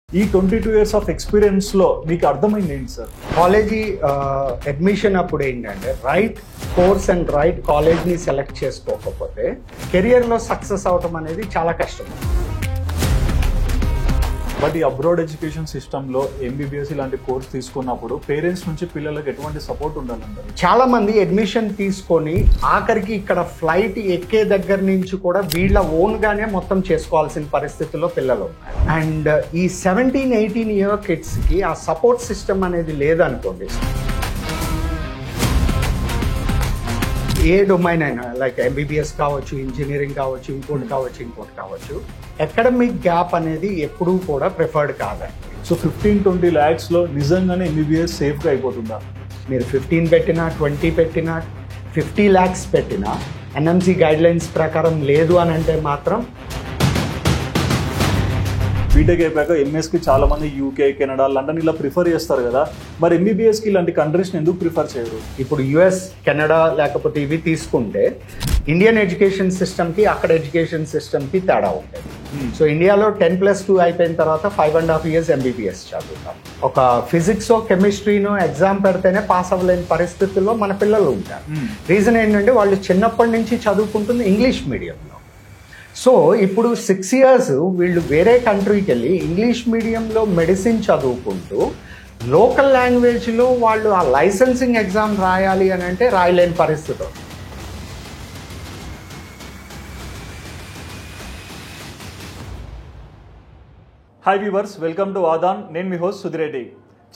ఈ 22 years of experience లో మీకు అర్థమైంది ఏంటి సార్? కాలేజీ అడ్మిషన్ అప్పుడు ఏంటంటే రైట్ కోర్స్ అండ్ రైట్ కాలేజ్ని సెలెక్ట్ చేసుకోకపోతే కెరియర్లో సక్సెస్ అవటం అనేది చాలా కష్టం. బట్ ఈ అబ్రాడ్ ఎడ్యుకేషన్ సిస్టంలో ఎంబీబీఎస్ ఇలాంటి కోర్స్ తీసుకున్నప్పుడు పేరెంట్స్ నుంచి పిల్లలకు ఎటువంటి సపోర్ట్ ఉండాలంటారు? చాలా మంది అడ్మిషన్ తీసుకొని ఆఖరికి ఇక్కడ ఫ్లైట్ ఎక్కే దగ్గర నుంచి కూడా వీళ్ళ ఓన్గానే మొత్తం చేసుకోవాల్సిన పరిస్థితుల్లో పిల్లలు ఉన్నారు. అండ్ ఈ 17-18 ఇయర్ కిడ్స్కి ఆ సపోర్ట్ సిస్టమ్ అనేది లేదనుకోండి. ఏ డొమైన్ అయినా లైక్ ఎంబీబీఎస్ కావచ్చు, ఇంజనీరింగ్ కావచ్చు, ఇంకోటి కావచ్చు, అకాడమిక్ గ్యాప్ అనేది ఎప్పుడూ కూడా ప్రిఫర్డ్ కాదండి. సో 15-20 lakhs లో నిజంగానే ఎంబీబీఎస్ సేఫ్గా అయిపోతుందా? మీరు 15 పెట్టినా, 20 పెట్టినా, 50 lakhs పెట్టినా ఎన్ఎంసీ గైడ్లైన్స్ ప్రకారం లేదు అని అంటే మాత్రం బీటెక్ అయిపోయాక ఎంఎస్కి చాలా మంది యూకే, కెనడా, లండన్ ఇలా ప్రిఫర్ చేస్తారు కదా, మరి ఎంబీబీఎస్కి ఇలాంటి కంట్రీస్ని ఎందుకు ప్రిఫర్ చేయరు? ఇప్పుడు యుఎస్, కెనడా లేకపోతే ఇవి తీసుకుంటే ఇండియన్ ఎడ్యుకేషన్ సిస్టమ్కి అక్కడ ఎడ్యుకేషన్ సిస్టమ్కి తేడా ఉంటుంది. సో ఇండియాలో 10+2 అయిపోయిన తర్వాత 5.5 years ఎంబీబీఎస్ చదువుతాం. ఒక ఫిజిక్స్ కెమిస్ట్రీనో ఎగ్జామ్ పెడితేనే పాస్ అవ్వలేని పరిస్థితుల్లో మన పిల్లలు ఉంటారు. రీజన్ ఏంటంటే వాళ్ళు చిన్నప్పటి నుంచి చదువుకుంటుంది ఇంగ్లీష్ మీడియంలో. సో ఇప్పుడు 6 years వీళ్ళు వేరే కంట్రీకి వెళ్ళి ఇంగ్లీష్ మీడియంలో మెడిసిన్ చదువుకుంటూ లోకల్ లాంగ్వేజ్లో వాళ్ళు ఆ లైసెన్సింగ్ ఎగ్జామ్ రాయాలి అని అంటే రాయలేని పరిస్థితి. హాయ్ వ్యూవర్స్, వెల్కమ్ టు వాదాన్. నేను మీ హోస్ట్ సుధిరెడ్డి.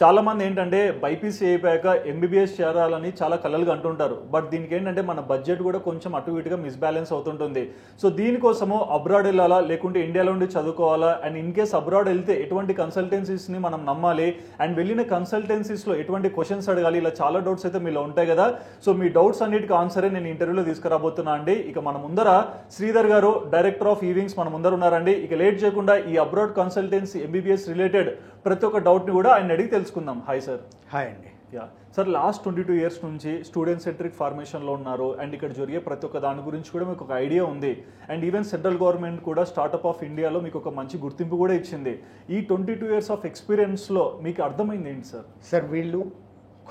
చాలా మంది ఏంటంటే బైపీసీ అయిపోయాక ఎంబీబీఎస్ చేరాలని చాలా కలలుగా అంటుంటారు. బట్ దీనికి ఏంటంటే మన బడ్జెట్ కూడా కొంచెం అటు ఇటుగా మిస్బ్యాలెన్స్ అవుతుంటుంది. సో దీనికోసము అబ్రాడ్ వెళ్ళాలా లేకుంటే ఇండియాలో ఉండి చదువుకోవాలా, అండ్ ఇన్ కేస్ అబ్రాడ్ వెళ్తే ఎటువంటి కన్సల్టెన్సీస్ని మనం నమ్మాలి, అండ్ వెళ్ళిన కన్సల్టెన్సీస్లో ఎటువంటి క్వశ్చన్స్ అడగాలి, ఇలా చాలా డౌట్స్ అయితే మీలో ఉంటాయి కదా. సో మీ డౌట్స్ అన్నిటికీ ఆన్సరే నేను ఇంటర్వ్యూలో తీసుకురాబోతున్నా అండి. ఇక మన ముందర శ్రీధర్ గారు, డైరెక్టర్ ఆఫ్ ఈవింగ్స్ మన ముందర ఉన్నారండి. ఇక లేట్ చేయకుండా ఈ అబ్రాడ్ కన్సల్టెన్సీ ఎంబీబీఎస్ రిలేటెడ్ ప్రతి ఒక్క డౌట్ని కూడా ఆయన అడిగి తెలుసుకుందాం. Hi sir. హాయ్ అండి. యా సార్, లాస్ట్ 22 years నుంచి స్టూడెంట్ సెంట్రిక్ ఫార్మేషన్లో ఉన్నారు, అండ్ ఇక్కడ జరిగే ప్రతి ఒక్క దాని గురించి కూడా మీకు ఒక ఐడియా ఉంది. అండ్ ఈవెన్ సెంట్రల్ గవర్నమెంట్ కూడా స్టార్ట్అప్ ఆఫ్ ఇండియాలో మీకు ఒక మంచి గుర్తింపు కూడా ఇచ్చింది. ఈ 22 years ఆఫ్ ఎక్స్పీరియన్స్లో మీకు అర్థమైంది ఏంటి సార్? సార్ వీళ్ళు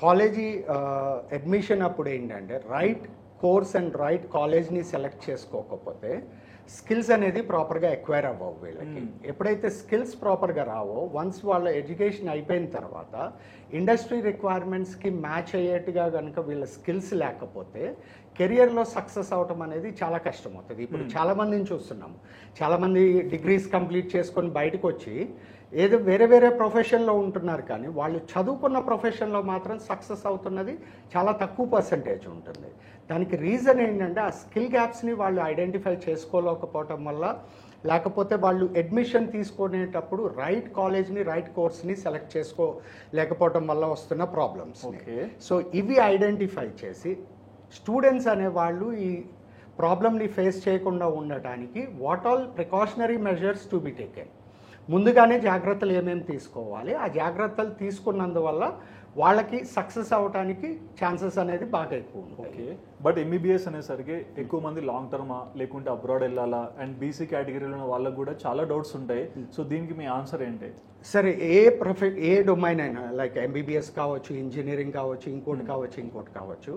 కాలేజీ అడ్మిషన్ అప్పుడు ఏంటంటే రైట్ కోర్స్ అండ్ రైట్ కాలేజ్ని సెలెక్ట్ చేసుకోకపోతే స్కిల్స్ అనేది ప్రాపర్గా ఎక్వైర్ అవ్వవు వీళ్ళకి. ఎప్పుడైతే స్కిల్స్ ప్రాపర్గా రావో, వన్స్ వాళ్ళ ఎడ్యుకేషన్ అయిపోయిన తర్వాత ఇండస్ట్రీ రిక్వైర్మెంట్స్కి మ్యాచ్ అయ్యేట్టుగా కనుక వీళ్ళ స్కిల్స్ లేకపోతే కెరియర్లో సక్సెస్ అవటం అనేది చాలా కష్టం అవుతుంది. ఇప్పుడు చాలామందిని చూస్తున్నాము, చాలామంది డిగ్రీస్ కంప్లీట్ చేసుకొని బయటకు వచ్చి ఏదో వేరే వేరే ప్రొఫెషన్లో ఉంటున్నారు, కానీ వాళ్ళు చదువుకున్న ప్రొఫెషన్లో మాత్రం సక్సెస్ అవుతున్నది చాలా తక్కువ పర్సంటేజ్ ఉంటుంది. దానికి రీజన్ ఏంటంటే ఆ స్కిల్ గ్యాప్స్ని వాళ్ళు ఐడెంటిఫై చేసుకోలేకపోవటం వల్ల, లేకపోతే వాళ్ళు అడ్మిషన్ తీసుకునేటప్పుడు రైట్ కాలేజ్ని, రైట్ కోర్స్ని సెలెక్ట్ చేసుకోలేకపోవటం వల్ల వస్తున్న ప్రాబ్లమ్స్. సో ఇవి ఐడెంటిఫై చేసి స్టూడెంట్స్ అనేవాళ్ళు ఈ ప్రాబ్లమ్ని ఫేస్ చేయకుండా ఉండటానికి what all precautionary measures to be taken, ముందుగానే జాగ్రత్తలు ఏమేమి తీసుకోవాలి, ఆ జాగ్రత్తలు తీసుకున్నందువల్ల వాళ్ళకి సక్సెస్ అవ్వడానికి ఛాన్సెస్ అనేది బాగా ఎక్కువ ఉంటాయి. ఓకే, బట్ ఎంబీబీఎస్ అనేసరికి ఎక్కువ మంది లాంగ్ టర్మా లేకుంటే అబ్రాడ్ వెళ్ళాలా, అండ్ బీసీ కేటగిరీలో ఉన్న వాళ్ళకు కూడా చాలా డౌట్స్ ఉంటాయి. సో దీనికి మీ ఆన్సర్ ఏంటి? సరే, ఏ డొమైన్ అయినా లైక్ ఎంబీబీఎస్ కావచ్చు, ఇంజనీరింగ్ కావచ్చు, ఇంకోటి కావచ్చు,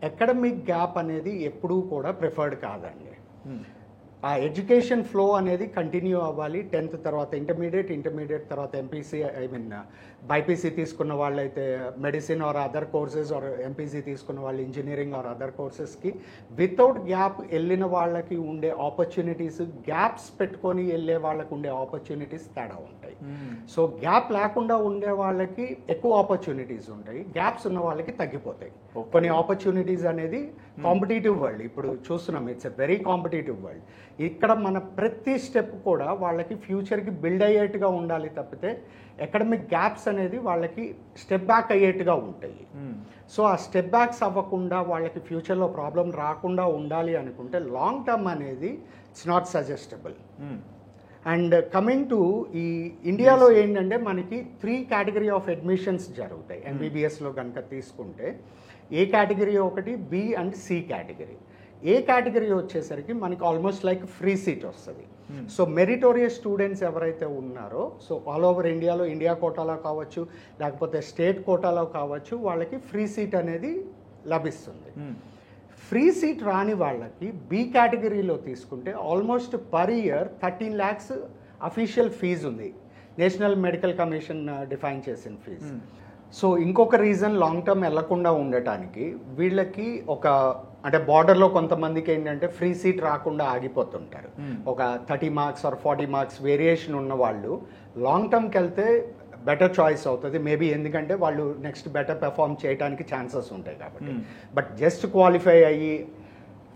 అకాడమిక్ గ్యాప్ అనేది ఎప్పుడూ కూడా ప్రిఫర్డ్ కాదండి. ఆ ఎడ్యుకేషన్ ఫ్లో అనేది కంటిన్యూ అవ్వాలి. 10th తర్వాత ఇంటర్మీడియట్ తర్వాత ఎంపీసీ, బైపీసీ తీసుకున్న వాళ్ళైతే medicine or other courses, or MPC తీసుకున్న వాళ్ళు ఇంజనీరింగ్ ఆర్ అదర్ కోర్సెస్కి వితౌట్ గ్యాప్ వెళ్ళిన వాళ్ళకి ఉండే ఆపర్చునిటీస్, గ్యాప్స్ పెట్టుకొని వెళ్ళే వాళ్ళకి ఉండే ఆపర్చునిటీస్ తేడా ఉంటాయి. సో గ్యాప్ లేకుండా ఉండే వాళ్ళకి ఎక్కువ ఆపర్చునిటీస్ ఉంటాయి, గ్యాప్స్ ఉన్న వాళ్ళకి తగ్గిపోతాయి. కొన్ని ఆపర్చునిటీస్ అనేది కాంపిటేటివ్ వరల్డ్ ఇప్పుడు చూస్తున్నాం, it's a very competitive world. ఇక్కడ మన ప్రతి స్టెప్ కూడా వాళ్ళకి ఫ్యూచర్కి బిల్డ్ అయ్యేట్టుగా ఉండాలి తప్పితే అకాడమిక్ గ్యాప్స్ అనేది వాళ్ళకి స్టెప్ బ్యాక్ అయ్యేట్టుగా ఉంటాయి. సో ఆ స్టెప్ బ్యాక్స్ అవ్వకుండా వాళ్ళకి ఫ్యూచర్లో ప్రాబ్లం రాకుండా ఉండాలి అనుకుంటే లాంగ్ టర్మ్ అనేది it's not suggestible. And coming to ఈ ఇండియాలో ఏంటంటే మనకి 3 category ఆఫ్ అడ్మిషన్స్ జరుగుతాయి. ఎంబీబీఎస్లో కనుక తీసుకుంటే ఏ కేటగిరీ ఒకటి, B and C category. A category వచ్చేసరికి మనకి ఆల్మోస్ట్ లైక్ ఫ్రీ సీట్ వస్తుంది. సో మెరిటోరియస్ స్టూడెంట్స్ ఎవరైతే ఉన్నారో, సో ఆల్ ఓవర్ ఇండియాలో ఇండియా కోటాలో కావచ్చు, లేకపోతే స్టేట్ కోటాలో కావచ్చు, వాళ్ళకి ఫ్రీ సీట్ అనేది లభిస్తుంది. ఫ్రీ సీట్ రాని వాళ్ళకి బి కేటగిరీలో తీసుకుంటే almost per year 13 lakhs official fee ఉంది, నేషనల్ మెడికల్ కమిషన్ డిఫైన్ చేసిన ఫీజు. సో ఇంకొక రీజన్ లాంగ్ టర్మ్ వెళ్లకుండా ఉండటానికి వీళ్ళకి అంటే బార్డర్లో కొంతమందికి ఏంటంటే ఫ్రీ సీట్ రాకుండా ఆగిపోతుంటారు. ఒక 30 marks or 40 marks వేరియేషన్ ఉన్న వాళ్ళు లాంగ్ టర్మ్కి వెళ్తే బెటర్ చాయిస్ అవుతుంది మేబీ, ఎందుకంటే వాళ్ళు నెక్స్ట్ బెటర్ పెర్ఫామ్ చేయడానికి ఛాన్సెస్ ఉంటాయి కాబట్టి. బట్ జస్ట్ క్వాలిఫై అయ్యి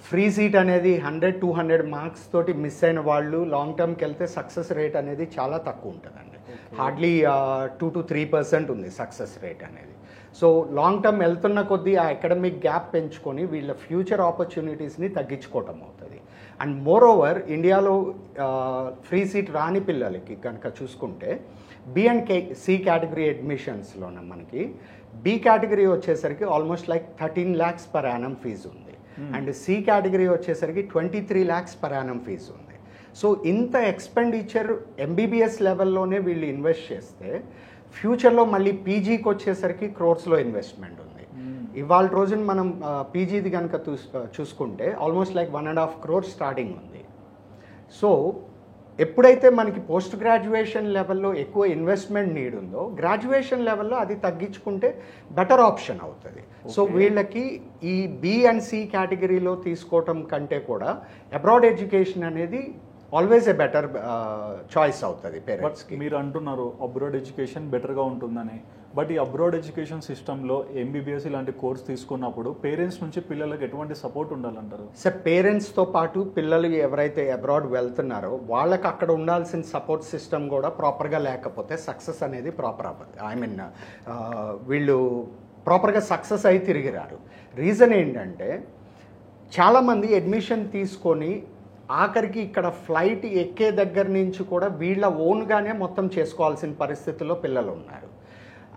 ఫ్రీ సీట్ అనేది 100-200 marks తోటి మిస్ అయిన వాళ్ళు లాంగ్ టర్మ్కి వెళ్తే సక్సెస్ రేట్ అనేది చాలా తక్కువ ఉంటుందండి. హార్డ్లీ 2-3% ఉంది సక్సెస్ రేట్ అనేది. సో లాంగ్ టర్మ్ వెళ్తున్న కొద్దీ ఆ అకాడమిక్ గ్యాప్ పెంచుకొని వీళ్ళ ఫ్యూచర్ ఆపర్చునిటీస్ని తగ్గించుకోవటం అవుతుంది. అండ్ మోర్ ఓవర్ ఇండియాలో ఫ్రీ సీట్ రాని పిల్లలకి కనుక చూసుకుంటే బి అండ్ సి కేటగిరీ అడ్మిషన్స్లోన మనకి బి కేటగిరీ వచ్చేసరికి almost like 13 lakhs per annum fee ఉంది. అండ్ సి కేటగిరీ వచ్చేసరికి 23 lakhs per annum ఫీజు ఉంది. సో ఇంత ఎక్స్పెండిచర్ ఎంబీబీఎస్ లెవెల్లోనే వీళ్ళు ఇన్వెస్ట్ చేస్తే ఫ్యూచర్లో మళ్ళీ పీజీకి వచ్చేసరికి క్రోర్స్లో ఇన్వెస్ట్మెంట్ ఉంది. ఇవాళ రోజున మనం పీజీది కనుక చూసుకుంటే ఆల్మోస్ట్ లైక్ 1.5 crore స్టార్టింగ్ ఉంది. సో ఎప్పుడైతే మనకి పోస్ట్ గ్రాడ్యుయేషన్ లెవెల్లో ఎక్కువ ఇన్వెస్ట్మెంట్ నీడ్ ఉందో, గ్రాడ్యుయేషన్ లెవెల్లో అది తగ్గించుకుంటే బెటర్ ఆప్షన్ అవుతుంది. సో వీళ్ళకి ఈ బి అండ్ సి కేటగిరీలో తీసుకోవటం కంటే కూడా అబ్రాడ్ ఎడ్యుకేషన్ అనేది ఆల్వేస్ ఏ బెటర్ చాయిస్ అవుతుంది పేరెంట్స్కి. మీరు అంటున్నారు అబ్రాడ్ ఎడ్యుకేషన్ బెటర్గా ఉంటుందని, బట్ ఈ అబ్రాడ్ ఎడ్యుకేషన్ సిస్టంలో ఎంబీబీఎస్ ఇలాంటి కోర్స్ తీసుకున్నప్పుడు పేరెంట్స్ నుంచి పిల్లలకు ఎటువంటి సపోర్ట్ ఉండాలంటారు? సార్, పేరెంట్స్తో పాటు పిల్లలు ఎవరైతే అబ్రాడ్ వెళ్తున్నారో వాళ్ళకి అక్కడ ఉండాల్సిన సపోర్ట్ సిస్టమ్ కూడా ప్రాపర్గా లేకపోతే సక్సెస్ అనేది ప్రాపర్ అవ్వదు. వీళ్ళు ప్రాపర్గా సక్సెస్ అయి తిరిగి రారు. రీజన్ ఏంటంటే చాలామంది అడ్మిషన్ తీసుకొని ఆఖరికి ఇక్కడ ఫ్లైట్ ఎక్కే దగ్గర నుంచి కూడా వీళ్ళ ఓన్గానే మొత్తం చేసుకోవాల్సిన పరిస్థితుల్లో పిల్లలు ఉన్నారు.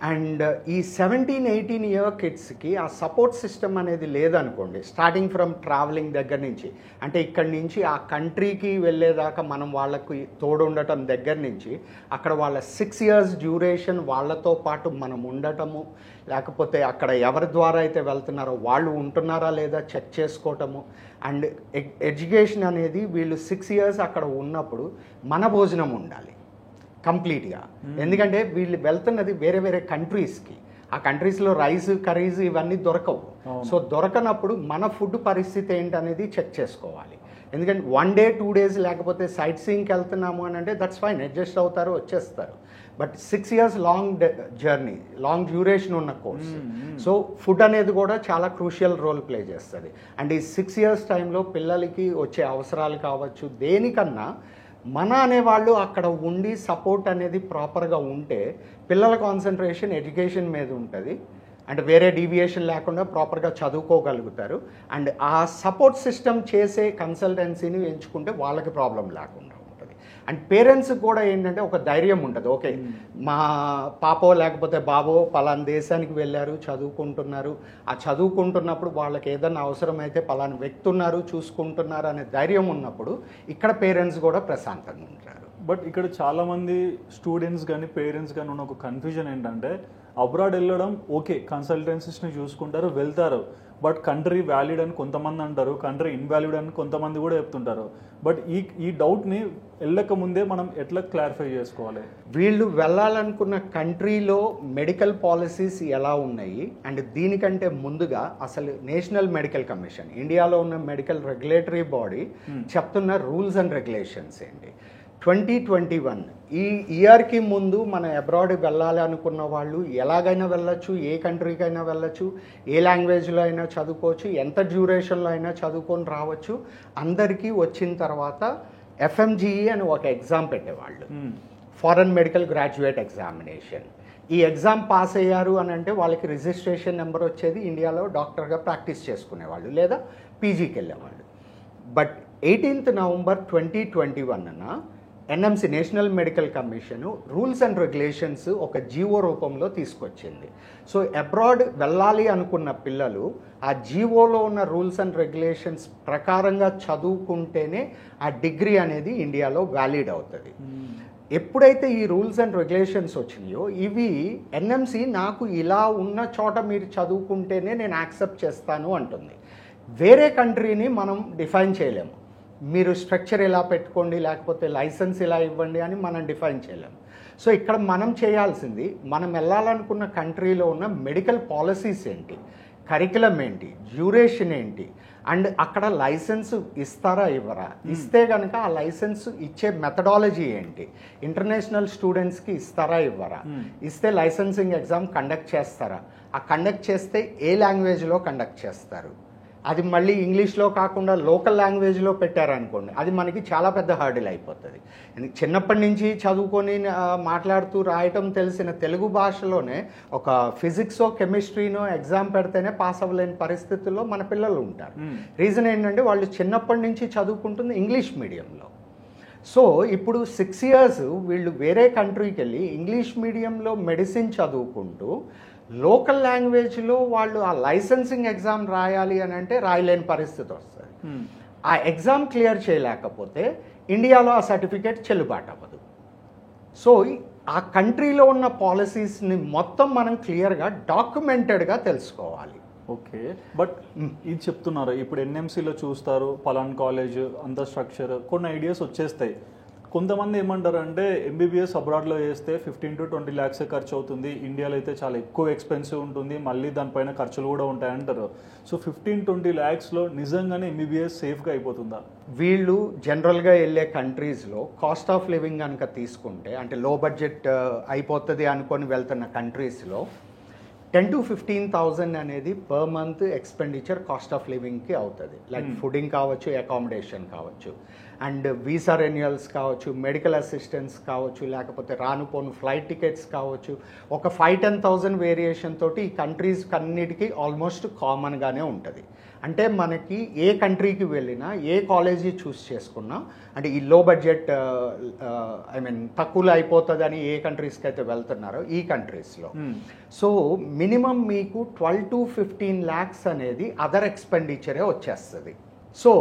అండ్ ఈ 17-18 year కిడ్స్కి ఆ సపోర్ట్ సిస్టమ్ అనేది లేదనుకోండి, స్టార్టింగ్ ఫ్రమ్ ట్రావెలింగ్ దగ్గర నుంచి, అంటే ఇక్కడి నుంచి ఆ కంట్రీకి వెళ్ళేదాకా మనం వాళ్ళకి తోడుండటం దగ్గర నుంచి అక్కడ వాళ్ళ 6 years డ్యూరేషన్ వాళ్ళతో పాటు మనం ఉండటము, లేకపోతే అక్కడ ఎవరి ద్వారా అయితే వెళ్తున్నారో వాళ్ళు ఉంటున్నారా లేదా చెక్ చేసుకోవటము. అండ్ ఎడ్యుకేషన్ అనేది వీళ్ళు 6 years అక్కడ ఉన్నప్పుడు మన భోజనం ఉండాలి కంప్లీట్గా. ఎందుకంటే వీళ్ళు వెళ్తున్నది వేరే వేరే కంట్రీస్కి, ఆ కంట్రీస్లో రైస్ కర్రీస్ ఇవన్నీ దొరకవు. సో దొరకనప్పుడు మన ఫుడ్ పరిస్థితి ఏంటనేది చెక్ చేసుకోవాలి. ఎందుకంటే 1 day 2 days లేకపోతే సైట్ సీయింగ్కి వెళ్తున్నాము అని అంటే దట్స్ ఫైన్, అడ్జస్ట్ అవుతారు, వచ్చేస్తారు. But 6 years long journey, long duration ఉన్న కోర్స్. సో ఫుడ్ అనేది కూడా చాలా క్రూషియల్ రోల్ ప్లే చేస్తుంది. అండ్ ఈ 6 years టైంలో పిల్లలకి వచ్చే అవసరాలు కావచ్చు, దేనికన్నా మన అనేవాళ్ళు అక్కడ ఉండి సపోర్ట్ అనేది ప్రాపర్గా ఉంటే పిల్లల కాన్సన్ట్రేషన్ ఎడ్యుకేషన్ మీద ఉంటుంది. అంటే వేరే డీవియేషన్ లేకుండా ప్రాపర్గా చదువుకోగలుగుతారు. అండ్ ఆ సపోర్ట్ సిస్టమ్ చేసే కన్సల్టెన్సీని ఎంచుకుంటే వాళ్ళకి ప్రాబ్లం లేకుండా ఉంటుంది. అండ్ పేరెంట్స్కి కూడా ఏంటంటే ఒక ధైర్యం ఉంటుంది, ఓకే మా పాపో లేకపోతే బాబో పలానా దేశానికి వెళ్ళారు, చదువుకుంటున్నారు, ఆ చదువుకుంటున్నప్పుడు వాళ్ళకి ఏదైనా అవసరమైతే పలానా వ్యక్తి ఉన్నారు, చూసుకుంటున్నారు అనే ధైర్యం ఉన్నప్పుడు ఇక్కడ పేరెంట్స్ కూడా ప్రశాంతంగా ఉంటారు. బట్ ఇక్కడ చాలామంది స్టూడెంట్స్ కానీ పేరెంట్స్ కానీ ఉన్న ఒక కన్ఫ్యూజన్ ఏంటంటే అబ్రాడ్ వెళ్ళడం ఓకే, కన్సల్టెన్సీస్ని చూసుకుంటారు, వెళ్తారు, బట్ కంట్రీ వ్యాలిడ్ అని కొంతమంది అంటారు, కంట్రీ ఇన్వాలిడ్ అని కొంతమంది కూడా చెప్తుంటారు. బట్ ఈ డౌట్ని వెళ్ళక ముందే మనం ఎట్లా క్లారిఫై చేసుకోవాలి? వీళ్ళు వెళ్ళాలనుకున్న కంట్రీలో మెడికల్ పాలసీస్ ఎలా ఉన్నాయి, అండ్ దీనికంటే ముందుగా అసలు నేషనల్ మెడికల్ కమిషన్, ఇండియాలో ఉన్న మెడికల్ రెగ్యులేటరీ బాడీ చెప్తున్న రూల్స్ అండ్ రెగ్యులేషన్స్ ఏంటి. 2021 ఈ ఇయర్కి ముందు మన అబ్రాడ్ వెళ్ళాలి అనుకున్న వాళ్ళు ఎలాగైనా వెళ్ళొచ్చు, ఏ కంట్రీకైనా వెళ్ళొచ్చు, ఏ లాంగ్వేజ్లో అయినా చదువుకోవచ్చు, ఎంత డ్యూరేషన్లో అయినా చదువుకొని రావచ్చు. అందరికీ వచ్చిన తర్వాత FMGE అని ఒక ఎగ్జామ్ పెట్టేవాళ్ళు, ఫారెన్ మెడికల్ గ్రాడ్యుయేట్ ఎగ్జామినేషన్. ఈ ఎగ్జామ్ పాస్ అయ్యారు అని అంటే వాళ్ళకి రిజిస్ట్రేషన్ నెంబర్ వచ్చేది, ఇండియాలో డాక్టర్గా ప్రాక్టీస్ చేసుకునేవాళ్ళు లేదా పీజీకి వెళ్ళేవాళ్ళు. బట్ 18th November 2021 అన్న NMC national medical commission rules and regulations ఒక జీవో రూపంలో తీసుకొచ్చింది. సో అబ్రాడ్ వెళ్ళాలి అనుకున్న పిల్లలు ఆ జీవోలో ఉన్న రూల్స్ అండ్ రెగ్యులేషన్స్ ప్రకారంగా చదువుకుంటేనే ఆ డిగ్రీ అనేది ఇండియాలో వ్యాలిడ్ అవుతుంది. ఎప్పుడైతే ఈ రూల్స్ అండ్ రెగ్యులేషన్స్ వచ్చినాయో ఇవి ఎన్ఎంసి నాకు ఇలా ఉన్న చోట మీరు చదువుకుంటేనే నేను యాక్సెప్ట్ చేస్తాను అంటుంది. వేరే కంట్రీని మనం డిఫైన్ చేయలేము. మీరు స్ట్రక్చర్ ఇలా పెట్టుకోండి, లేకపోతే లైసెన్స్ ఇలా ఇవ్వండి అని మనం డిఫైన్ చేయలేము. సో ఇక్కడ మనం చేయాల్సింది, మనం వెళ్ళాలనుకున్న కంట్రీలో ఉన్న మెడికల్ పాలసీస్ ఏంటి, కరికులం ఏంటి, డ్యూరేషన్ ఏంటి, అండ్ అక్కడ లైసెన్స్ ఇస్తారా ఇవ్వరా, ఇస్తే కనుక ఆ లైసెన్స్ ఇచ్చే మెథడాలజీ ఏంటి, ఇంటర్నేషనల్ స్టూడెంట్స్కి ఇస్తారా ఇవ్వరా, ఇస్తే లైసెన్సింగ్ ఎగ్జామ్ కండక్ట్ చేస్తారా, ఆ కండక్ట్ చేస్తే ఏ లాంగ్వేజ్లో కండక్ట్ చేస్తారు, అది మళ్ళీ ఇంగ్లీష్లో కాకుండా లోకల్ లాంగ్వేజ్లో పెట్టారనుకోండి అది మనకి చాలా పెద్ద హర్డిల్ అయిపోతుంది. చిన్నప్పటి నుంచి చదువుకొని మాట్లాడుతూ రాయటం తెలిసిన తెలుగు భాషలోనే ఒక ఫిజిక్సో కెమిస్ట్రీనో ఎగ్జామ్ పెడితేనే పాస్ అవ్వలేని పరిస్థితుల్లో మన పిల్లలు ఉంటారు. రీజన్ ఏంటంటే వాళ్ళు చిన్నప్పటి నుంచి చదువుకుంటుంది ఇంగ్లీష్ మీడియంలో. సో ఇప్పుడు 6 years వీళ్ళు వేరే కంట్రీకి వెళ్ళి ఇంగ్లీష్ మీడియంలో మెడిసిన్ చదువుకుంటూ లోకల్ లాంగ్వేజ్లో వాళ్ళు ఆ లైసెన్సింగ్ ఎగ్జామ్ రాయాలి అని అంటే రాయలేని పరిస్థితి వస్తుంది. ఆ ఎగ్జామ్ క్లియర్ చేయలేకపోతే ఇండియాలో ఆ సర్టిఫికేట్ చెల్లుబాటు అవ్వదు. సో ఆ కంట్రీలో ఉన్న పాలసీస్ని మొత్తం మనం క్లియర్గా డాక్యుమెంటెడ్గా తెలుసుకోవాలి. ఓకే, బట్ ఇది చెప్తున్నారు ఇప్పుడు ఎన్ఎంసీలో చూస్తారు పలాన్ కాలేజ్ అంత స్ట్రక్చర్ కొన్ని ఐడియాస్ వచ్చేస్తాయి. కొంతమంది ఏమంటారు అంటే ఎంబీబీఎస్ అబ్రాడ్లో చేస్తే 15 to 20 lakhs ఖర్చు అవుతుంది, ఇండియాలో అయితే చాలా ఎక్కువ ఎక్స్పెన్సివ్ ఉంటుంది, మళ్ళీ దానిపైన ఖర్చులు కూడా ఉంటాయంటారు. సో 15-20 lakhsలో నిజంగానే ఎంబీబీఎస్ సేఫ్గా అయిపోతుందా? వీళ్ళు జనరల్గా వెళ్ళే కంట్రీస్లో కాస్ట్ ఆఫ్ లివింగ్ కనుక తీసుకుంటే అంటే లో బడ్జెట్ అయిపోతుంది అనుకొని వెళ్తున్న కంట్రీస్లో 10 to 15,000 అనేది per month expenditure cost of లివింగ్కి అవుతుంది. లైక్ ఫుడింగ్ కావచ్చు, అకామిడేషన్ కావచ్చు, అండ్ వీసా రెన్యువల్స్ కావచ్చు, మెడికల్ అసిస్టెన్స్ కావచ్చు, లేకపోతే రానుపోను ఫ్లైట్ టికెట్స్ కావచ్చు. ఒక 5-10,000 వేరియేషన్ తోటి ఈ కంట్రీస్ అన్నిటికీ ఆల్మోస్ట్ కామన్గానే ఉంటుంది. అంటే మనకి ఏ కంట్రీకి వెళ్ళినా ఏ కాలేజీ చూస్ చేసుకున్నా అంటే ఈ లో బడ్జెట్ తక్కువలో అయిపోతుందని ఏ కంట్రీస్కి అయితే వెళ్తున్నారో ఈ కంట్రీస్లో సో మినిమం మీకు 12 to 15 lakhs అనేది అదర్ ఎక్స్పెండిచరే వచ్చేస్తుంది. సో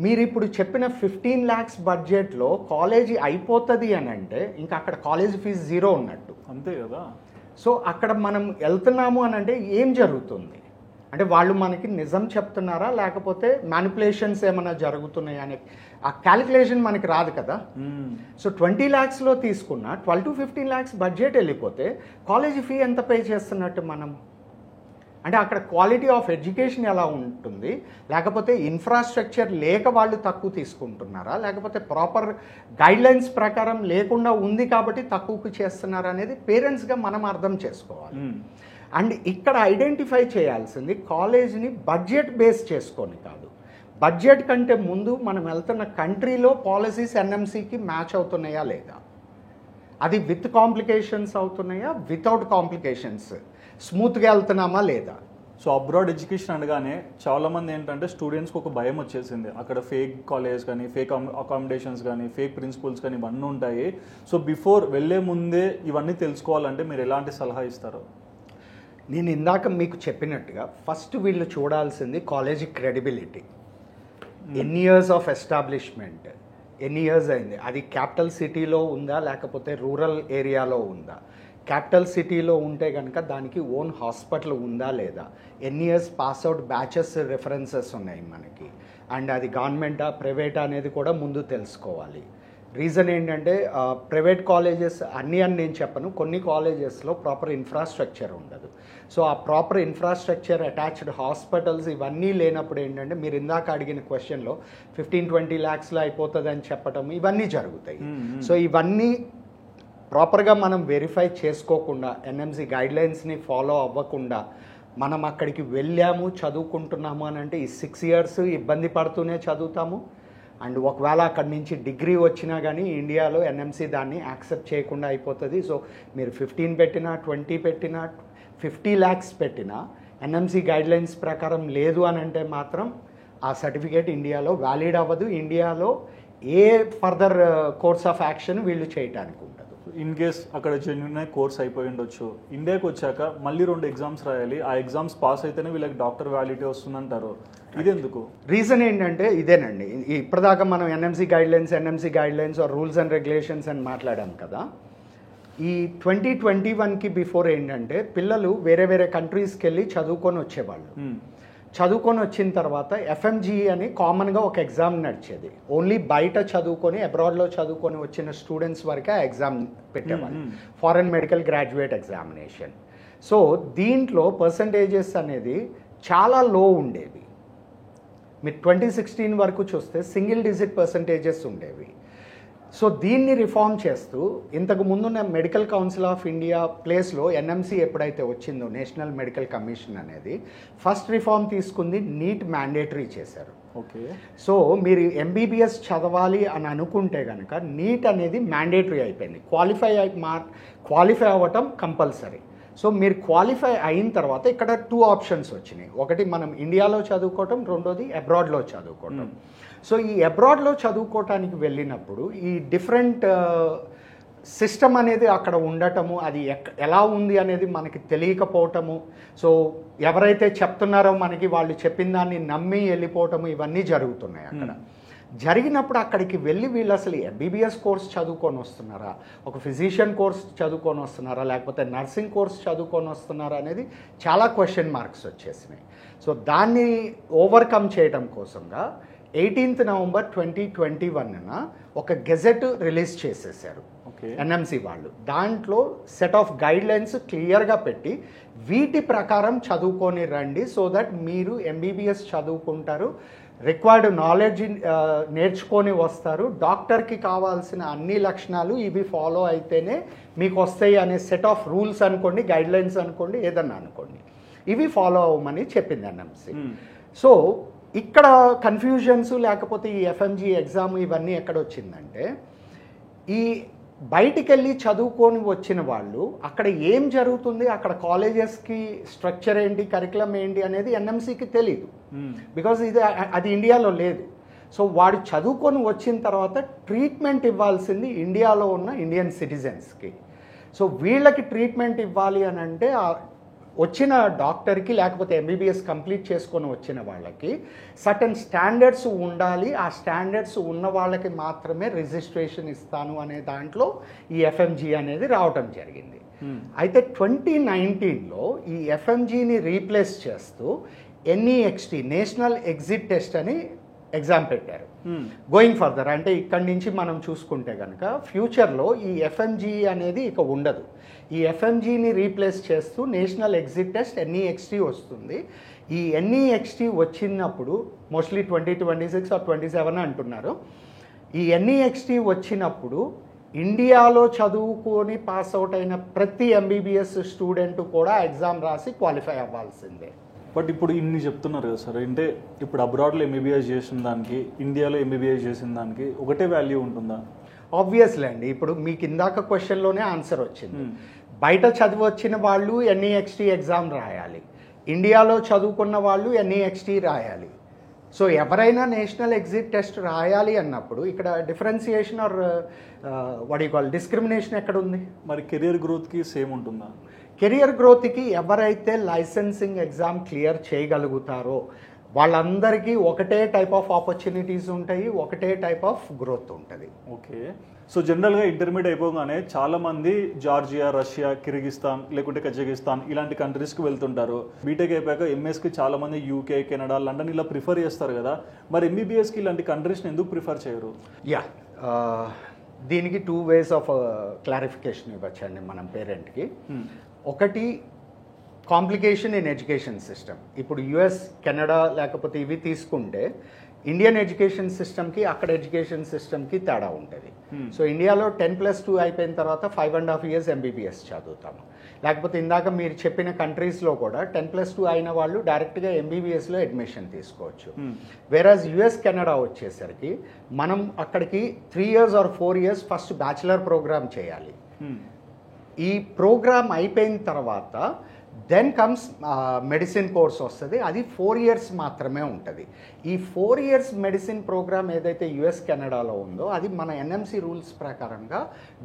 మీరు ఇప్పుడు చెప్పిన 15 lakhs బడ్జెట్లో కాలేజీ అయిపోతుంది అని అంటే ఇంకా అక్కడ కాలేజ్ ఫీజు 0 ఉన్నట్టు. అంతే కదా. సో అక్కడ మనం వెళ్తున్నాము అని అంటే ఏం జరుగుతుంది అంటే వాళ్ళు మనకి నిజం చెప్తున్నారా లేకపోతే మ్యానిపులేషన్స్ ఏమైనా జరుగుతున్నాయి అనే ఆ క్యాలిక్యులేషన్ మనకి రాదు కదా. సో 20 lakhsలో తీసుకున్న 12 to 15 lakhs బడ్జెట్ వెళ్ళిపోతే కాలేజీ ఫీ ఎంత పే చేస్తున్నట్టు మనం అంటే అక్కడ క్వాలిటీ ఆఫ్ ఎడ్యుకేషన్ ఎలా ఉంటుంది, లేకపోతే ఇన్ఫ్రాస్ట్రక్చర్ లేక వాళ్ళు తక్కువ తీసుకుంటున్నారా, లేకపోతే ప్రాపర్ గైడ్లైన్స్ ప్రకారం లేకుండా ఉంది కాబట్టి తక్కువకు చేస్తున్నారా అనేది పేరెంట్స్గా మనం అర్థం చేసుకోవాలి. అండ్ ఇక్కడ ఐడెంటిఫై చేయాల్సింది కాలేజ్ని బడ్జెట్ బేస్ చేసుకొని కాదు, బడ్జెట్ కంటే ముందు మనం వెళ్తున్న కంట్రీలో పాలసీస్ ఎన్ఎంసీకి మ్యాచ్ అవుతున్నాయా లేదా, అది విత్ కాంప్లికేషన్స్ అవుతున్నాయా వితౌట్ కాంప్లికేషన్స్, స్మూత్గా వెళ్తున్నామా లేదా. సో అబ్రాడ్ ఎడ్యుకేషన్ అనగానే చాలామంది ఏంటంటే స్టూడెంట్స్కి ఒక భయం వచ్చేసింది, అక్కడ ఫేక్ కాలేజ్ కానీ ఫేక్ అకామిడేషన్స్ కానీ ఫేక్ ప్రిన్సిపల్స్ కానీ ఇవన్నీ ఉంటాయి. సో బిఫోర్ వెళ్ళే ముందే ఇవన్నీ తెలుసుకోవాలంటే మీరు ఎలాంటి సలహా ఇస్తారు? నేను ఇందాక మీకు చెప్పినట్టుగా ఫస్ట్ వీళ్ళు చూడాల్సింది కాలేజీ క్రెడిబిలిటీ, ఎన్ని ఇయర్స్ ఆఫ్ ఎస్టాబ్లిష్మెంట్, ఎన్ని ఇయర్స్ అయింది, అది క్యాపిటల్ సిటీలో ఉందా లేకపోతే రూరల్ ఏరియాలో ఉందా, క్యాపిటల్ సిటీలో ఉంటే కనుక దానికి ఓన్ హాస్పిటల్ ఉందా లేదా, ఎన్ని ఇయర్స్ పాస్అవుట్ బ్యాచెస్ రెఫరెన్సెస్ ఉన్నాయి మనకి, అండ్ అది గవర్నమెంటా ప్రైవేటా అనేది కూడా ముందు తెలుసుకోవాలి. రీజన్ ఏంటంటే ప్రైవేట్ కాలేజెస్ అన్నీ అని నేను చెప్పను, కొన్ని కాలేజెస్లో ప్రాపర్ ఇన్ఫ్రాస్ట్రక్చర్ ఉండదు. సో ఆ ప్రాపర్ ఇన్ఫ్రాస్ట్రక్చర్ అటాచ్డ్ హాస్పిటల్స్ ఇవన్నీ లేనప్పుడు ఏంటంటే మీరు ఇందాక అడిగిన క్వశ్చన్లో 15-20 lakhsలో అయిపోతుంది అని చెప్పటం ఇవన్నీ జరుగుతాయి. సో ఇవన్నీ ప్రాపర్గా మనం వెరిఫై చేసుకోకుండా ఎన్ఎంసీ గైడ్లైన్స్ని ఫాలో అవ్వకుండా మనం అక్కడికి వెళ్ళాము చదువుకుంటున్నాము అని అంటే ఈ 6 years ఇబ్బంది పడుతూనే చదువుతాము. అండ్ ఒకవేళ అక్కడి నుంచి డిగ్రీ వచ్చినా కానీ ఇండియాలో ఎన్ఎంసీ దాన్ని యాక్సెప్ట్ చేయకుండా అయిపోతుంది. సో మీరు 15 పెట్టినా 20 పెట్టినా 50 lakhs పెట్టినా ఎన్ఎంసీ గైడ్లైన్స్ ప్రకారం లేదు అని అంటే మాత్రం ఆ సర్టిఫికేట్ ఇండియాలో వ్యాలిడ్ అవ్వదు. ఇండియాలో ఏ ఫర్దర్ కోర్స్ ఆఫ్ యాక్షన్ వీళ్ళు చేయడానికి ఉండదు. ఇన్ కేస్ అక్కడ జెన్యున్ కోర్స్ అయిపోయి ఉండొచ్చు, ఇండియాకి వచ్చాక మళ్ళీ 2 ఎగ్జామ్స్ రాయాలి, ఆ ఎగ్జామ్స్ పాస్ అయితేనే వీళ్ళకి డాక్టర్ వ్యాలిటీ వస్తుందంటారు. ఇది ఎందుకు? రీజన్ ఏంటంటే ఇదేనండి, ఇప్పటిదాకా మనం NMC guidelines or rules and regulations అని మాట్లాడాం కదా. ఈ 2021కి బిఫోర్ ఏంటంటే పిల్లలు వేరే వేరే కంట్రీస్కి వెళ్ళి చదువుకొని వచ్చేవాళ్ళు. చదువుకొని వచ్చిన తర్వాత ఎఫ్ఎంజీఈ అని కామన్గా ఒక ఎగ్జామ్ నడిచేది. ఓన్లీ బయట చదువుకొని అబ్రాడ్లో చదువుకొని వచ్చిన స్టూడెంట్స్ వరకే ఆ ఎగ్జామ్ పెట్టేవాళ్ళు, foreign medical graduate examination. So దీంట్లో పర్సంటేజెస్ అనేది చాలా లో ఉండేవి. మీరు 2016 వరకు చూస్తే సింగిల్ డిజిట్ పర్సంటేజెస్ ఉండేవి. సో దీన్ని రిఫార్మ్ చేస్తూ ఇంతకు ముందున్న మెడికల్ కౌన్సిల్ ఆఫ్ ఇండియా ప్లేస్లో ఎన్ఎంసీ ఎప్పుడైతే వచ్చిందో, నేషనల్ మెడికల్ కమిషన్ అనేది ఫస్ట్ రిఫార్మ్ తీసుకుంది, నీట్ మ్యాండేటరీ చేశారు. ఓకే. సో మీరు ఎంబీబీఎస్ చదవాలి అని అనుకుంటే కనుక నీట్ అనేది మ్యాండేటరీ అయిపోయింది. క్వాలిఫై అవ్వటం కంపల్సరీ. సో మీరు క్వాలిఫై అయిన తర్వాత ఇక్కడ 2 ఆప్షన్స్ వచ్చినాయి. ఒకటి మనం ఇండియాలో చదువుకోవటం, రెండోది అబ్రాడ్లో చదువుకోవటం. సో ఈ అబ్రాడ్లో చదువుకోవటానికి వెళ్ళినప్పుడు ఈ డిఫరెంట్ సిస్టమ్ అనేది అక్కడ ఉండటము, అది ఎలా ఉంది అనేది మనకి తెలియకపోవటము, సో ఎవరైతే చెప్తున్నారో మనకి వాళ్ళు చెప్పిన దాన్ని నమ్మి వెళ్ళిపోవటము, ఇవన్నీ జరుగుతున్నాయి అక్కడ. జరిగినప్పుడు అక్కడికి వెళ్ళి వీళ్ళు అసలు ఎంబీబీఎస్ కోర్స్ చదువుకొని వస్తున్నారా, ఒక ఫిజిషియన్ కోర్స్ చదువుకొని వస్తున్నారా, లేకపోతే నర్సింగ్ కోర్స్ చదువుకొని వస్తున్నారా అనేది చాలా క్వశ్చన్ మార్క్స్ వచ్చేసినాయి. సో దాన్ని ఓవర్కమ్ చేయడం కోసంగా 18th November 2021న ఒక గెజెట్ రిలీజ్ చేసేసారు ఎన్ఎంసీ వాళ్ళు. దాంట్లో సెట్ ఆఫ్ గైడ్ లైన్స్ క్లియర్గా పెట్టి వీటి ప్రకారం చదువుకొని రండి, సో దట్ మీరు ఎంబీబీఎస్ చదువుకుంటారు, రిక్వైర్డ్ నాలెడ్జ్ నేర్చుకొని వస్తారు, డాక్టర్కి కావాల్సిన అన్ని లక్షణాలు ఇవి ఫాలో అయితేనే మీకు వస్తాయి అనే సెట్ ఆఫ్ రూల్స్ అనుకోండి, గైడ్ లైన్స్ అనుకోండి, ఏదన్నా అనుకోండి, ఇవి ఫాలో అవ్వమని చెప్పింది ఎన్ఎంసీ. సో ఇక్కడ కన్ఫ్యూజన్స్ లేకపోతే ఈ ఎఫ్ఎంజీ ఎగ్జామ్ ఇవన్నీ ఎక్కడ వచ్చిందంటే, ఈ బయటికి వెళ్ళి చదువుకొని వచ్చిన వాళ్ళు అక్కడ ఏం జరుగుతుంది, అక్కడ కాలేజెస్కి స్ట్రక్చర్ ఏంటి, కరికులం ఏంటి అనేది ఎన్ఎంసీకి తెలియదు. బికాజ్ అది ఇండియాలో లేదు. సో వాడు చదువుకొని వచ్చిన తర్వాత ట్రీట్మెంట్ ఇవ్వాల్సింది ఇండియాలో ఉన్న ఇండియన్ సిటిజన్స్కి. సో వీళ్ళకి ట్రీట్మెంట్ ఇవ్వాలి అని అంటే వచ్చిన డాక్టర్కి లేకపోతే ఎంబీబీఎస్ కంప్లీట్ చేసుకొని వచ్చిన వాళ్ళకి సర్టన్ స్టాండర్డ్స్ ఉండాలి, ఆ స్టాండర్డ్స్ ఉన్న వాళ్ళకి మాత్రమే రిజిస్ట్రేషన్ ఇస్తాను అనే దాంట్లో ఈ ఎఫ్ఎంజీ అనేది రావటం జరిగింది. అయితే 2019లో ఈ ఎఫ్ఎంజీని రీప్లేస్ చేస్తూ ఎన్ఈఎక్స్టీ, నేషనల్ ఎగ్జిట్ టెస్ట్ అని ఎగ్జామ్ పెట్టారు. గోయింగ్ ఫర్దర్ అంటే ఇక్కడి నుంచి మనం చూసుకుంటే కనుక ఫ్యూచర్లో ఈ ఎఫ్ఎంజీ అనేది ఇక ఉండదు. ఈ ఎఫ్ఎంజీని రీప్లేస్ చేస్తూ నేషనల్ ఎగ్జిట్ టెస్ట్ ఎన్ఈఎక్స్టీ వస్తుంది. ఈ ఎన్ఈఎక్స్టీ వచ్చినప్పుడు మోస్ట్లీ 2026 or 27 అంటున్నారు. ఈ ఎన్ఈఎక్స్టీ వచ్చినప్పుడు ఇండియాలో చదువుకొని పాస్ అవుట్ అయిన ప్రతి ఎంబీబీఎస్ స్టూడెంట్ కూడా ఎగ్జామ్ రాసి క్వాలిఫై అవ్వాల్సిందే. బట్ ఇప్పుడు ఇన్ని చెప్తున్నారు కదా సార్, అంటే ఇప్పుడు అబ్రాడ్లో ఎంబీబీఎస్ చేసిన దానికి ఇండియాలో ఎంబీబీఎస్ చేసిన దానికి ఒకటే వాల్యూ ఉంటుందా? ఆబ్వియస్లీ అండి. ఇప్పుడు మీకు ఇందాక క్వశ్చన్లోనే ఆన్సర్ వచ్చింది. బయట చదివి వచ్చిన వాళ్ళు ఎన్ఈఎక్స్టీ ఎగ్జామ్ రాయాలి, ఇండియాలో చదువుకున్న వాళ్ళు ఎన్ఈఎక్స్టీ రాయాలి. సో ఎవరైనా నేషనల్ ఎగ్జిట్ టెస్ట్ రాయాలి అన్నప్పుడు ఇక్కడ differentiation or what you call discrimination ఎక్కడ ఉంది? మరి కెరియర్ గ్రోత్కి సేమ్ ఉంటుందా? కెరియర్ గ్రోత్కి ఎవరైతే లైసెన్సింగ్ ఎగ్జామ్ క్లియర్ చేయగలుగుతారో వాళ్ళందరికీ ఒకటే టైప్ ఆఫ్ ఆపర్చునిటీస్ ఉంటాయి, ఒకటే టైప్ ఆఫ్ గ్రోత్ ఉంటుంది. ఓకే. సో జనరల్గా ఇంటర్మీడియట్ అయిపోగానే చాలామంది జార్జియా, రష్యా, కిర్గిస్తాన్ లేకుంటే కజకిస్తాన్ ఇలాంటి కంట్రీస్కి వెళ్తుంటారు. బీటెక్ అయిపోయాక ఎంఎస్కి చాలామంది యూకే, కెనడా, లండన్ ఇలా ప్రిఫర్ చేస్తారు కదా. మరి ఎంబీబీఎస్కి ఇలాంటి కంట్రీస్ని ఎందుకు ప్రిఫర్ చేయరు? యా, దీనికి 2 ways ఆఫ్ క్లారిఫికేషన్ ఇవ్వచ్చండి మనం పేరెంట్కి. ఒకటి, కాంప్లికేషన్ ఇన్ ఎడ్యుకేషన్ సిస్టమ్. ఇప్పుడు యుఎస్, కెనడా లేకపోతే ఇవి తీసుకుంటే ఇండియన్ ఎడ్యుకేషన్ సిస్టమ్కి అక్కడ ఎడ్యుకేషన్ సిస్టమ్కి తేడా ఉంటుంది. సో ఇండియాలో 10+2 అయిపోయిన తర్వాత 5.5 years ఎంబీబీఎస్ చదువుతాము. లేకపోతే ఇందాక మీరు చెప్పిన కంట్రీస్లో కూడా 10+2 అయిన వాళ్ళు డైరెక్ట్గా ఎంబీబీఎస్లో అడ్మిషన్ తీసుకోవచ్చు. వేరాజ్ యుఎస్, కెనడా వచ్చేసరికి మనం అక్కడికి 3 years or 4 years first bachelor program చేయాలి. ఈ ప్రోగ్రామ్ అయిపోయిన తర్వాత దెన్ కమ్స్ మెడిసిన్ కోర్స్ వస్తుంది, అది 4 years మాత్రమే ఉంటుంది. ఈ 4 years మెడిసిన్ ప్రోగ్రామ్ ఏదైతే యుఎస్ కెనడాలో ఉందో అది మన ఎన్ఎంసి రూల్స్ ప్రకారంగా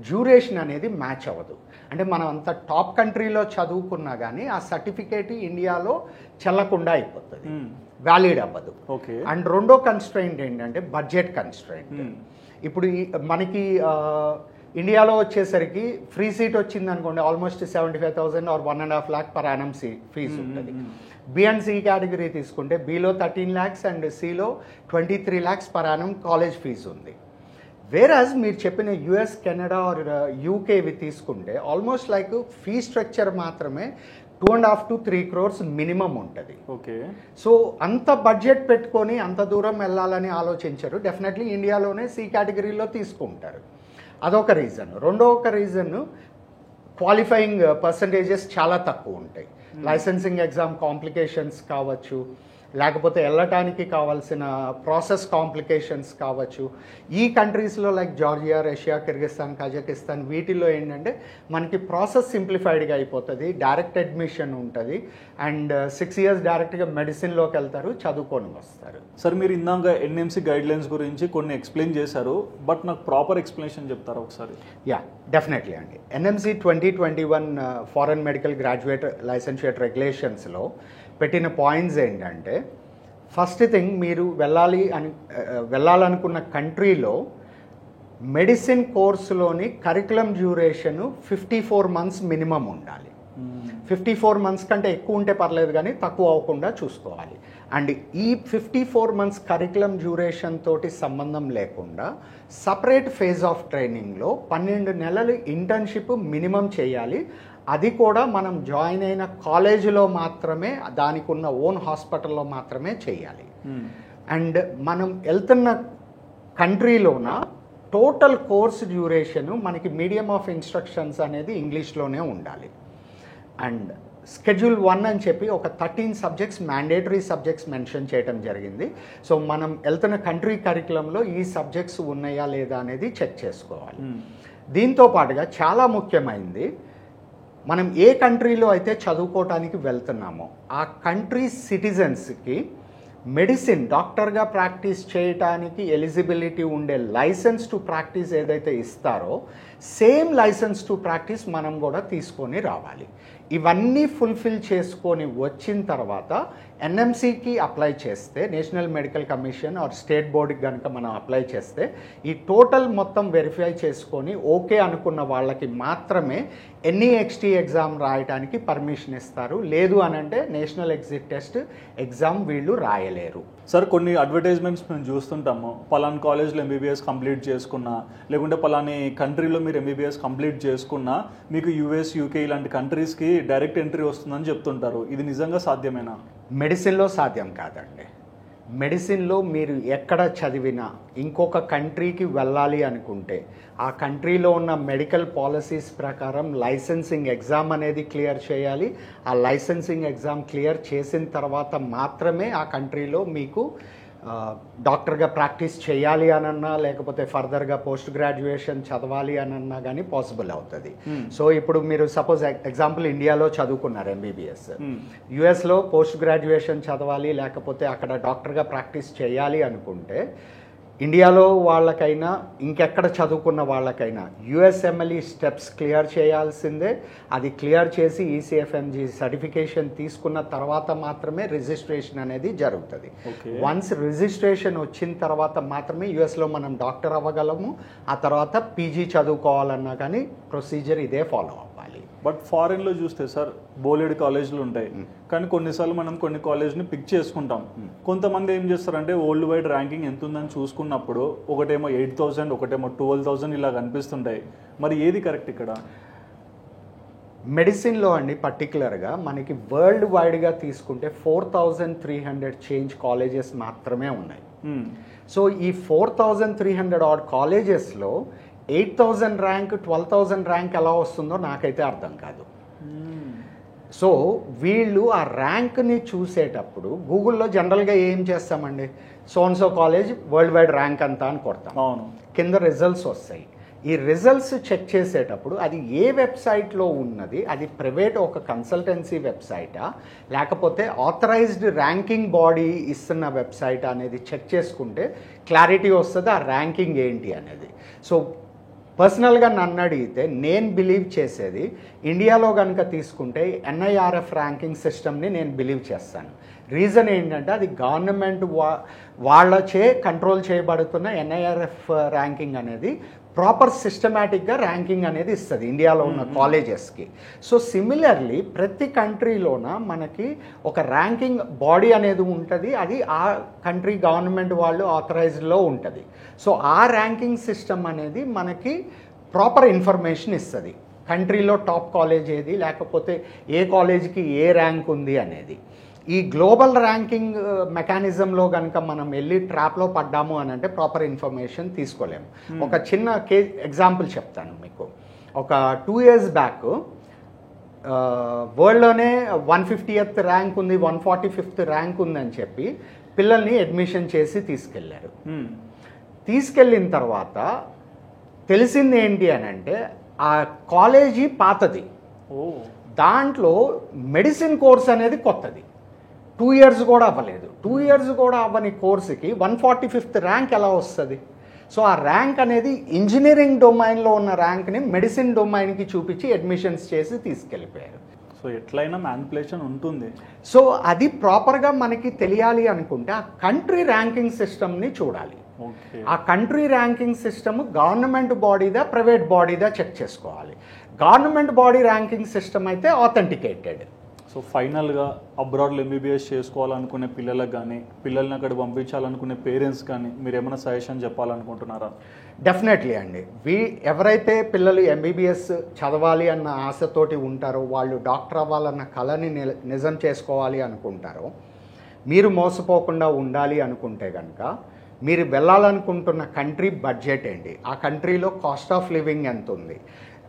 డ్యూరేషన్ అనేది మ్యాచ్ అవ్వదు. అంటే మనం అంత టాప్ కంట్రీలో చదువుకున్నా కానీ ఆ సర్టిఫికేట్ ఇండియాలో చెల్లకుండా అయిపోతుంది, వ్యాలిడ్ అవ్వదు. అండ్ రెండో కన్స్ట్రైంట్ ఏంటంటే బడ్జెట్ కన్స్ట్రైంట్. ఇప్పుడు మనకి ఇండియాలో వచ్చేసరికి ఫ్రీ సీట్ వచ్చింది అనుకోండి, almost 75,000 or 1.5 lakh per annum fees ఉంటుంది. బి అండ్ సి కేటగిరీ తీసుకుంటే బిలో 13 lakhs అండ్ సిలో 23 lakhs per annum college fees ఉంది. వేరాజ్ మీరు చెప్పిన యుఎస్ కెనడా ఆర్ యూకేవి తీసుకుంటే ఆల్మోస్ట్ లైక్ ఫీ స్ట్రక్చర్ మాత్రమే 2.5 to 3 crores మినిమం ఉంటుంది. సో అంత బడ్జెట్ పెట్టుకొని అంత దూరం వెళ్ళాలని ఆలోచించరు. డెఫినెట్లీ ఇండియాలోనే సి కేటగిరీలో తీసుకుంటారు. అదొక రీజన్. రెండో రీజన్ క్వాలిఫైయింగ్ పర్సంటేజెస్ చాలా తక్కువ ఉంటాయి. లైసెన్సింగ్ ఎగ్జామ్ కాంప్లికేషన్స్ కావచ్చు, లేకపోతే వెళ్ళటానికి కావాల్సిన ప్రాసెస్ కాంప్లికేషన్స్ కావచ్చు. ఈ కంట్రీస్లో like Georgia, Russia, Kyrgyzstan, Kazakhstan వీటిల్లో ఏంటంటే మనకి ప్రాసెస్ సింప్లిఫైడ్గా అయిపోతుంది, డైరెక్ట్ అడ్మిషన్ ఉంటుంది అండ్ 6 years డైరెక్ట్గా మెడిసిన్లోకి వెళ్తారు, చదువుకొని వస్తారు. సార్ మీరు ఇందాక ఎన్ఎంసి గైడ్లైన్స్ గురించి కొన్ని ఎక్స్ప్లెయిన్ చేశారు, బట్ నాకు ప్రాపర్ ఎక్స్ప్లెనేషన్ చెప్తారా ఒకసారి? యా, డెఫినెట్లీ అండి. NMC 2021 foreign medical graduate licentiate రెగ్యులేషన్స్లో పెట్టిన పాయింట్స్ ఏంటంటే, ఫస్ట్ థింగ్ మీరు వెళ్ళాలనుకున్న కంట్రీలో మెడిసిన్ కోర్సులోని కరికులం డ్యూరేషన్ 54 months మినిమం ఉండాలి. 54 months కంటే ఎక్కువ ఉంటే పర్లేదు కానీ తక్కువ అవ్వకుండా చూసుకోవాలి. అండ్ ఈ 54 months కరికులం డ్యూరేషన్ తోటి సంబంధం లేకుండా సపరేట్ ఫేజ్ ఆఫ్ ట్రైనింగ్లో 12 నెలలు ఇంటర్న్షిప్ మినిమం చేయాలి. అది కూడా మనం జాయిన్ అయిన కాలేజీలో మాత్రమే, దానికి ఉన్న ఓన్ హాస్పిటల్లో మాత్రమే చేయాలి. అండ్ మనం వెళ్తున్న కంట్రీలోన టోటల్ కోర్స్ డ్యూరేషను మనకి మీడియం ఆఫ్ ఇన్స్ట్రక్షన్స్ అనేది ఇంగ్లీష్లోనే ఉండాలి. అండ్ Schedule 1 అని చెప్పి ఒక 13 subjects మ్యాండేటరీ సబ్జెక్ట్స్ మెన్షన్ చేయడం జరిగింది. సో మనం వెళ్తున్న కంట్రీ కరికులంలో ఈ సబ్జెక్ట్స్ ఉన్నాయా లేదా అనేది చెక్ చేసుకోవాలి. దీంతో పాటుగా చాలా ముఖ్యమైనది, మనం ఏ కంట్రీలో అయితే చదువుకోవటానికి వెళ్తున్నామో ఆ కంట్రీ సిటిజన్స్కి మెడిసిన్ డాక్టర్గా ప్రాక్టీస్ చేయటానికి ఎలిజిబిలిటీ ఉండే లైసెన్స్ టు ప్రాక్టీస్ ఏదైతే ఇస్తారో సేమ్ లైసెన్స్ టు ప్రాక్టీస్ మనం కూడా తీసుకొని రావాలి. ఇవన్నీ ఫుల్ఫిల్ చేసుకొని వచ్చిన తర్వాత ఎన్ఎంసికి అప్లై చేస్తే, national medical commission or state బోర్డుకి కనుక మనం అప్లై చేస్తే ఈ టోటల్ మొత్తం వెరిఫై చేసుకొని ఓకే అనుకున్న వాళ్ళకి మాత్రమే ఎన్ఈఎక్స్టీ ఎగ్జామ్ రాయడానికి పర్మిషన్ ఇస్తారు. లేదు అని అంటే నేషనల్ ఎగ్జిట్ టెస్ట్ ఎగ్జామ్ వీళ్ళు రాయలేరు. సార్ కొన్ని అడ్వర్టైజ్మెంట్స్ మేము చూస్తుంటాము, పలానా కాలేజ్లో ఎంబీబీఎస్ కంప్లీట్ చేసుకున్నా, లేకుంటే పలాని కంట్రీలో మీరు ఎంబీబీఎస్ కంప్లీట్ చేసుకున్నా మీకు యూఎస్, యూకే ఇలాంటి కంట్రీస్కి డైరెక్ట్ ఎంట్రీ వస్తుందని చెప్తుంటారు. ఇది నిజంగా సాధ్యమేనా? మెడిసిన్లో సాధ్యం కాదండి. మెడిసిన్లో మీరు ఎక్కడ చదివినా ఇంకొక కంట్రీకి వెళ్ళాలి అనుకుంటే ఆ కంట్రీలో ఉన్న మెడికల్ పాలసీస్ ప్రకారం లైసెన్సింగ్ ఎగ్జామ్ అనేది క్లియర్ చేయాలి. ఆ లైసెన్సింగ్ ఎగ్జామ్ క్లియర్ చేసిన తర్వాత మాత్రమే ఆ కంట్రీలో మీకు డాక్టర్గా ప్రాక్టీస్ చేయాలి అనన్నా, లేకపోతే ఫర్దర్గా పోస్ట్ గ్రాడ్యుయేషన్ చదవాలి అనన్నా కానీ పాసిబుల్ అవుతుంది. సో ఇప్పుడు మీరు సపోజ్ ఎగ్జాంపుల్ ఇండియాలో చదువుకున్నారు ఎంబీబీఎస్, యుఎస్లో పోస్ట్ గ్రాడ్యుయేషన్ చదవాలి లేకపోతే అక్కడ డాక్టర్గా ప్రాక్టీస్ చేయాలి అనుకుంటే ఇండియాలో వాళ్ళకైనా ఇంకెక్కడ చదువుకున్న వాళ్ళకైనా యుఎస్ఎంఎల్ఈ స్టెప్స్ క్లియర్ చేయాల్సిందే. అది క్లియర్ చేసి ఈసీఎఫ్ఎంజీ సర్టిఫికేషన్ తీసుకున్న తర్వాత మాత్రమే రిజిస్ట్రేషన్ అనేది జరుగుతుంది. వన్స్ రిజిస్ట్రేషన్ వచ్చిన తర్వాత మాత్రమే యుఎస్లో మనం డాక్టర్ అవ్వగలము. ఆ తర్వాత పీజీ చదువుకోవాలన్నా కానీ ప్రొసీజర్ ఇదే ఫాలో అవ్వాలి. బట్ ఫారెన్లో చూస్తే సార్ బోలెడు కాలేజీలు ఉంటాయి, కానీ కొన్నిసార్లు మనం కొన్ని కాలేజ్ని పిక్ చేసుకుంటాం. కొంతమంది ఏం చేస్తారంటే వరల్డ్ వైడ్ ర్యాంకింగ్ ఎంత ఉందని చూసుకున్నప్పుడు ఒకటేమో 8,000, ఒకటేమో 12,000 ఇలా కనిపిస్తుంటాయి. మరి ఏది కరెక్ట్ ఇక్కడ? మెడిసిన్లో అండి పర్టికులర్గా మనకి వరల్డ్ వైడ్గా తీసుకుంటే 4,300 చేంజ్ కాలేజెస్ మాత్రమే ఉన్నాయి. సో ఈ 4,300 ఆడ్ కాలేజెస్లో 8,000 ర్యాంక్, 12,000 ర్యాంక్ ఎలా వస్తుందో నాకైతే అర్థం కాదు. సో వీళ్ళు ఆ ర్యాంక్ని చూసేటప్పుడు గూగుల్లో జనరల్గా ఏం చేస్తామండి, సోన్సో కాలేజ్ వరల్డ్ వైడ్ ర్యాంక్ అంతా అని కొడతాం, కింద రిజల్ట్స్ వస్తాయి. ఈ రిజల్ట్స్ చెక్ చేసేటప్పుడు అది ఏ వెబ్సైట్లో ఉన్నది, అది ప్రైవేట్ ఒక కన్సల్టెన్సీ వెబ్సైటా లేకపోతే ఆథరైజ్డ్ ర్యాంకింగ్ బాడీ ఇస్తున్న వెబ్సైట్ అనేది చెక్ చేసుకుంటే క్లారిటీ వస్తుంది ఆ ర్యాంకింగ్ ఏంటి అనేది. సో పర్సనల్గా నన్ను అడిగితే నేను బిలీవ్ చేసేది ఇండియాలో కనుక తీసుకుంటే NIRF ర్యాంకింగ్ సిస్టమ్ని నేను బిలీవ్ చేస్తాను. రీజన్ ఏంటంటే అది గవర్నమెంట్ వాళ్ళచే కంట్రోల్ చేయబడుతున్న NIRF ర్యాంకింగ్ అనేది ప్రాపర్ సిస్టమేటిక్గా ర్యాంకింగ్ అనేది ఇస్తుంది ఇండియాలో ఉన్న కాలేజెస్కి. సో సిమిలర్లీ ప్రతి కంట్రీలోన మనకి ఒక ర్యాంకింగ్ బాడీ అనేది ఉంటుంది, అది ఆ కంట్రీ గవర్నమెంట్ వాళ్ళు ఆథరైజ్డ్లో ఉంటుంది. సో ఆ ర్యాంకింగ్ సిస్టమ్ అనేది మనకి ప్రాపర్ ఇన్ఫర్మేషన్ ఇస్తుంది, కంట్రీలో టాప్ కాలేజ్ ఏది లేకపోతే ఏ కాలేజీకి ఏ ర్యాంక్ ఉంది అనేది. ఈ గ్లోబల్ ర్యాంకింగ్ మెకానిజంలో కనుక మనం వెళ్ళి ట్రాప్లో పడ్డాము అని అంటే ప్రాపర్ ఇన్ఫర్మేషన్ తీసుకోలేము. ఒక చిన్న ఎగ్జాంపుల్ చెప్తాను మీకు. ఒక 2 years బ్యాక్ వరల్డ్లోనే 150th ర్యాంక్ ఉంది, 145th ర్యాంక్ ఉందని చెప్పి పిల్లల్ని అడ్మిషన్ చేసి తీసుకెళ్లారు. తీసుకెళ్ళిన తర్వాత తెలిసింది ఏంటి అని అంటే ఆ కాలేజీ పాతది, దాంట్లో మెడిసిన్ కోర్స్ అనేది కొత్తది. 2 years కూడా అవ్వలేదు. 2 years కూడా అవ్వని కోర్సుకి 145th ర్యాంక్ ఎలా వస్తుంది? సో ఆ ర్యాంక్ అనేది ఇంజనీరింగ్ డొమైన్లో ఉన్న ర్యాంక్ని మెడిసిన్ డొమైన్కి చూపించి అడ్మిషన్స్ చేసి తీసుకెళ్ళిపోయారు. సో ఎట్లయినా మ్యానిపులేషన్ ఉంటుంది. సో అది ప్రాపర్గా మనకి తెలియాలి అనుకుంటే ఆ కంట్రీ ర్యాంకింగ్ సిస్టమ్ని చూడాలి. ఆ కంట్రీ ర్యాంకింగ్ సిస్టమ్ గవర్నమెంట్ బాడీదా ప్రైవేట్ బాడీదా చెక్ చేసుకోవాలి. గవర్నమెంట్ బాడీ ర్యాంకింగ్ సిస్టమ్ అయితే ఆథెంటికేటెడ్. సో ఫైనల్గా అబ్రాడ్లో MBBS చేసుకోవాలనుకునే పిల్లలకు కానీ పిల్లల్ని అక్కడ పంపించాలనుకునే పేరెంట్స్ కానీ మీరు ఏమైనా సజెషన్ చెప్పాలనుకుంటున్నారా? డెఫినెట్లీ అండి. ఎవరైతే పిల్లలు MBBS చదవాలి అన్న ఆశతోటి ఉంటారో, వాళ్ళు డాక్టర్ అవ్వాలన్న కళని నిజం చేసుకోవాలి అనుకుంటారో, మీరు మోసపోకుండా ఉండాలి అనుకుంటే కనుక మీరు వెళ్ళాలనుకుంటున్న కంట్రీ బడ్జెట్ ఏంటి, ఆ కంట్రీలో కాస్ట్ ఆఫ్ లివింగ్ ఎంత ఉంది,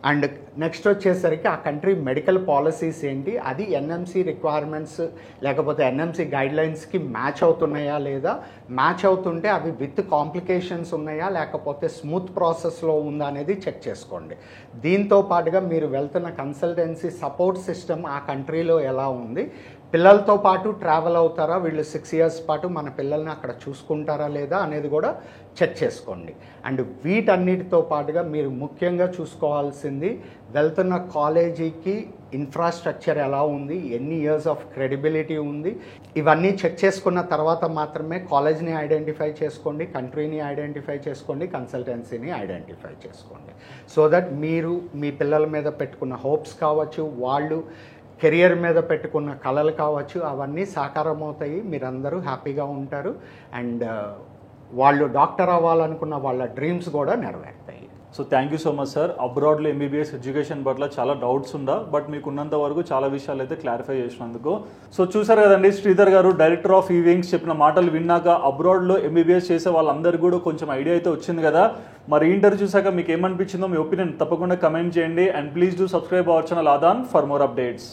అండ్ నెక్స్ట్ వచ్చేసరికి ఆ కంట్రీ మెడికల్ పాలసీస్ ఏంటి, అది NMC రిక్వైర్మెంట్స్ లేకపోతే NMC గైడ్లైన్స్కి మ్యాచ్ అవుతున్నాయా లేదా, మ్యాచ్ అవుతుంటే అవి విత్ కాంప్లికేషన్స్ ఉన్నాయా లేకపోతే స్మూత్ ప్రాసెస్లో ఉందా అనేది చెక్ చేసుకోండి. దీంతో పాటుగా మీరు వెళ్తున్న కన్సల్టెన్సీ సపోర్ట్ సిస్టమ్ ఆ కంట్రీలో ఎలా ఉంది, పిల్లలతో పాటు ట్రావెల్ అవుతారా, వీళ్ళు 6 years పాటు మన పిల్లల్ని అక్కడ చూసుకుంటారా లేదా అనేది కూడా చెక్ చేసుకోండి. అండ్ వీటన్నిటితో పాటుగా మీరు ముఖ్యంగా చూసుకోవాల్సింది వెళ్తున్న కాలేజీకి ఇన్ఫ్రాస్ట్రక్చర్ ఎలా ఉంది, ఎన్ని ఇయర్స్ ఆఫ్ క్రెడిబిలిటీ ఉంది, ఇవన్నీ చెక్ చేసుకున్న తర్వాత మాత్రమే కాలేజ్ని ఐడెంటిఫై చేసుకోండి, కంట్రీని ఐడెంటిఫై చేసుకోండి, కన్సల్టెన్సీని ఐడెంటిఫై చేసుకోండి. సో దట్ మీరు మీ పిల్లల మీద పెట్టుకున్న హోప్స్ కావచ్చు, వాళ్ళు కెరియర్ మీద పెట్టుకున్న కళలు కావచ్చు, అవన్నీ సాకారం అవుతాయి, మీరందరూ హ్యాపీగా ఉంటారు. అండ్ వాళ్ళు డాక్టర్ అవ్వాలనుకున్న వాళ్ళ డ్రీమ్స్ కూడా నెరవేరుతాయి. So thank you so much sir. అబ్రాడ్లో MBBS ఎడ్యుకేషన్ పట్ల చాలా డౌట్స్ ఉందా, బట్ మీకు ఉన్నంత వరకు చాలా విషయాలు అయితే క్లారిఫై చేసినందుకు. సో చూసారు కదండి, శ్రీధర్ గారు డైరెక్టర్ ఆఫ్ ఈవింగ్స్ చెప్పిన మాటలు విన్నాక అబ్రాడ్లో MBBS చేసే వాళ్ళందరికీ కూడా కొంచెం ఐడియా అయితే వచ్చింది కదా. మరి ఇంటర్వ్యూ చూసాక మీకు ఏమనిపించిందో మీ ఒపీనియన్ తప్పకుండా కమెంట్ చేయండి. And please do subscribe our channel Aadhan for more updates.